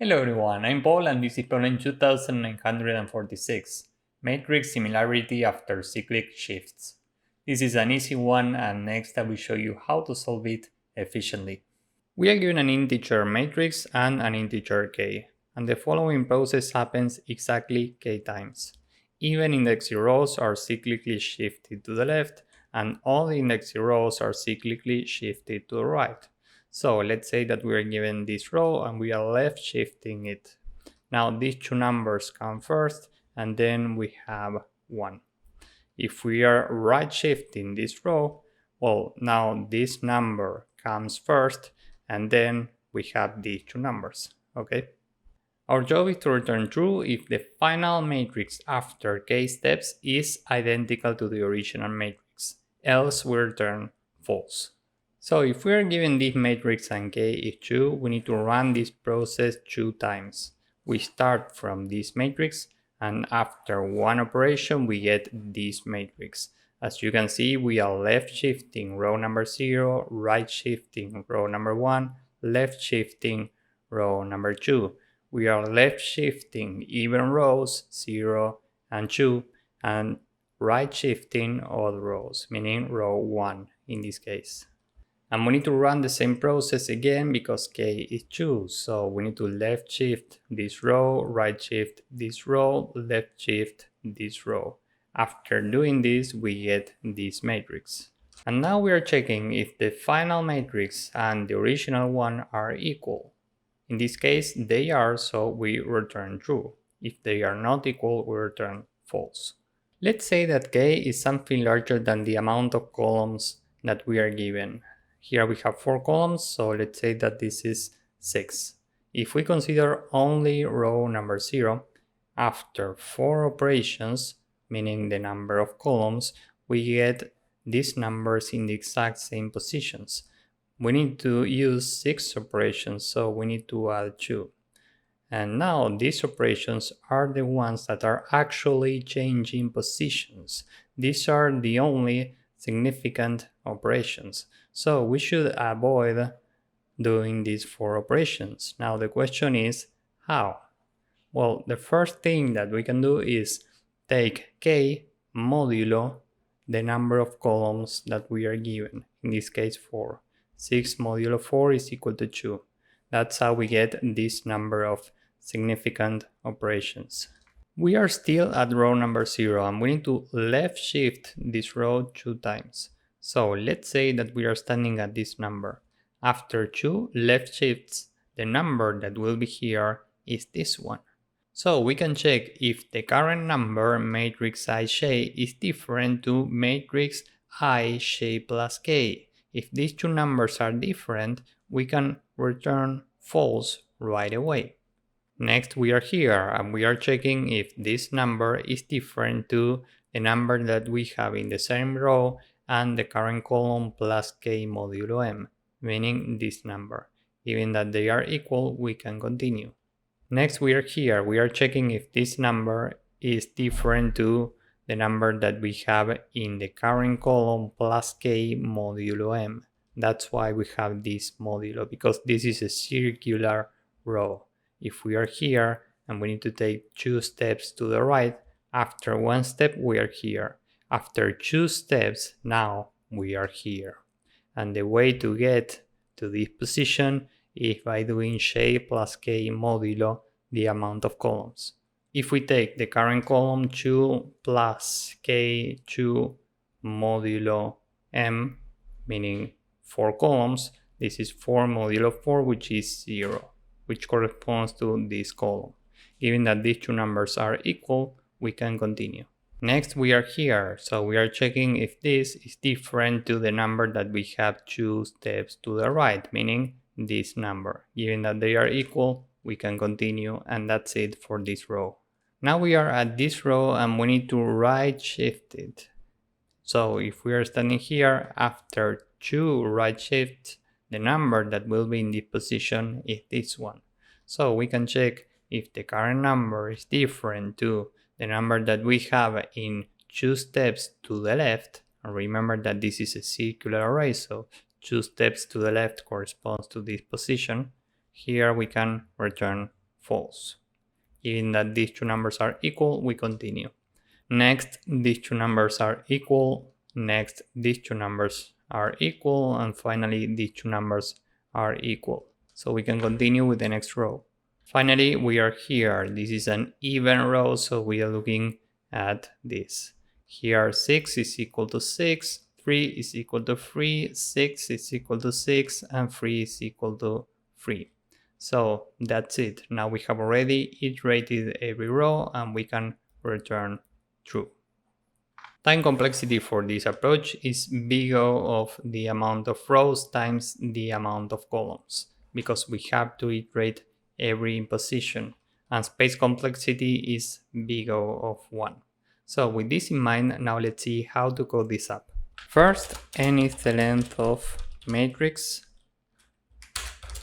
Hello everyone, I'm Paul and this is problem 2946, matrix similarity after cyclic shifts. This is an easy one and next I will show you how to solve it efficiently. We are given an integer matrix and an integer k, and the following process happens exactly k times. Even index rows are cyclically shifted to the left and all index rows are cyclically shifted to the right. So let's say that we are given this row and we are left shifting it. Now these two numbers come first and then we have 1. If we are right shifting this row, well, now this number comes first and then we have these two numbers, okay? Our job is to return true if the final matrix after k steps is identical to the original matrix, else we return false. So if we are given this matrix and k is 2, we need to run this process 2 times. We start from this matrix and after one operation we get this matrix. As you can see, we are left shifting row number 0, right shifting row number 1, left shifting row number 2. We are left shifting even rows 0 and 2 and right shifting all rows, meaning row 1 in this case. And we need to run the same process again because k is 2, so we need to left shift this row, right shift this row, left shift this row. After doing this, we get this matrix. And now we are checking if the final matrix and the original one are equal. In this case, they are, so we return true. If they are not equal, we return false. Let's say that k is something larger than the amount of columns that we are given. Here we have 4 columns, so let's say that this is 6. If we consider only row number 0, after 4 operations, meaning the number of columns, we get these numbers in the exact same positions. We need to use 6 operations, so we need to add 2. And now these operations are the ones that are actually changing positions. These are the only significant operations. So we should avoid doing these 4 operations. Now the question is how? Well, the first thing that we can do is take k modulo the number of columns that we are given, in this case 4. 6 modulo 4 is equal to 2. That's how we get this number of significant operations. We are still at row number 0 and we need to left shift this row 2 times. So let's say that we are standing at this number. After 2 left shifts, the number that will be here is this one. So we can check if the current number matrix ij is different to matrix ij plus k. If these two numbers are different, we can return false right away. Next we are here and we are checking if this number is different to the number that we have in the same row and the current column plus k modulo m, meaning this number. Given that they are equal, we can continue. Next we are here, we are checking if this number is different to the number that we have in the current column plus k modulo m. That's why we have this modulo, because this is a circular row. If we are here and we need to take 2 steps to the right, after 1 step we are here. After 2 steps, now we are here. And the way to get to this position is by doing j plus k modulo the amount of columns. If we take the current column 2 plus k2 modulo m, meaning 4 columns, this is 4 modulo 4, which is 0, which corresponds to this column. Given that these two numbers are equal, we can continue. Next we are here, so we are checking if this is different to the number that we have 2 steps to the right, meaning this number. Given that they are equal, we can continue, and that's it for this row. Now we are at this row and we need to right shift it. So if we are standing here, after 2 right shifts, the number that will be in this position is this one. So we can check if the current number is different to the number that we have in 2 steps to the left. And remember that this is a circular array, so 2 steps to the left corresponds to this position. Here we can return false. Given that these two numbers are equal, we continue. Next, these two numbers are equal. Next, these two numbers are equal. And finally, these two numbers are equal. So we can continue with the next row. Finally, we are here. This is an even row, so we are looking at this. Here 6 is equal to 6, 3 is equal to 3, 6 is equal to 6, and 3 is equal to 3. So that's it. Now we have already iterated every row and we can return true. Time complexity for this approach is big O of the amount of rows times the amount of columns, because we have to iterate every position, and space complexity is big O of 1. So with this in mind, now let's see how to code this up. First, n is the length of matrix,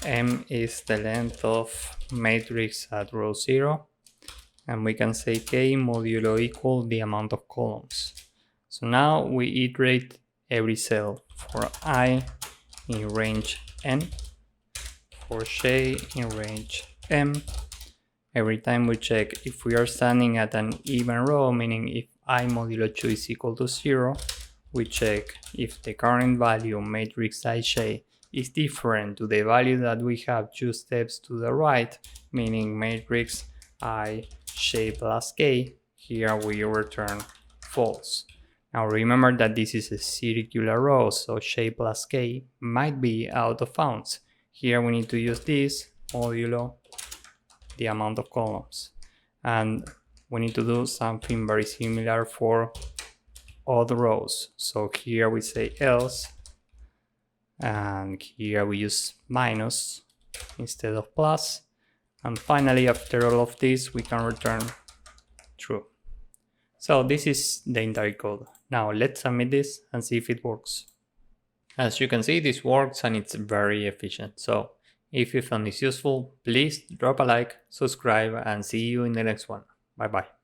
m is the length of matrix at row 0, and we can say k modulo equal the amount of columns. So now we iterate every cell for I in range n, for j in range m. Every time we check if we are standing at an even row, meaning if I modulo 2 is equal to 0, we check if the current value matrix ij is different to the value that we have 2 steps to the right, meaning matrix I j plus k. Here we return false. Now remember that this is a circular row, so j plus k might be out of bounds. Here we need to use this modulo the amount of columns. And we need to do something very similar for all the rows. So here we say else, and here we use minus instead of plus. And finally, after all of this, we can return true. So this is the entire code. Now let's submit this and see if it works. As you can see, this works and it's very efficient. So if you found this useful, please drop a like, subscribe, and see you in the next one. Bye bye.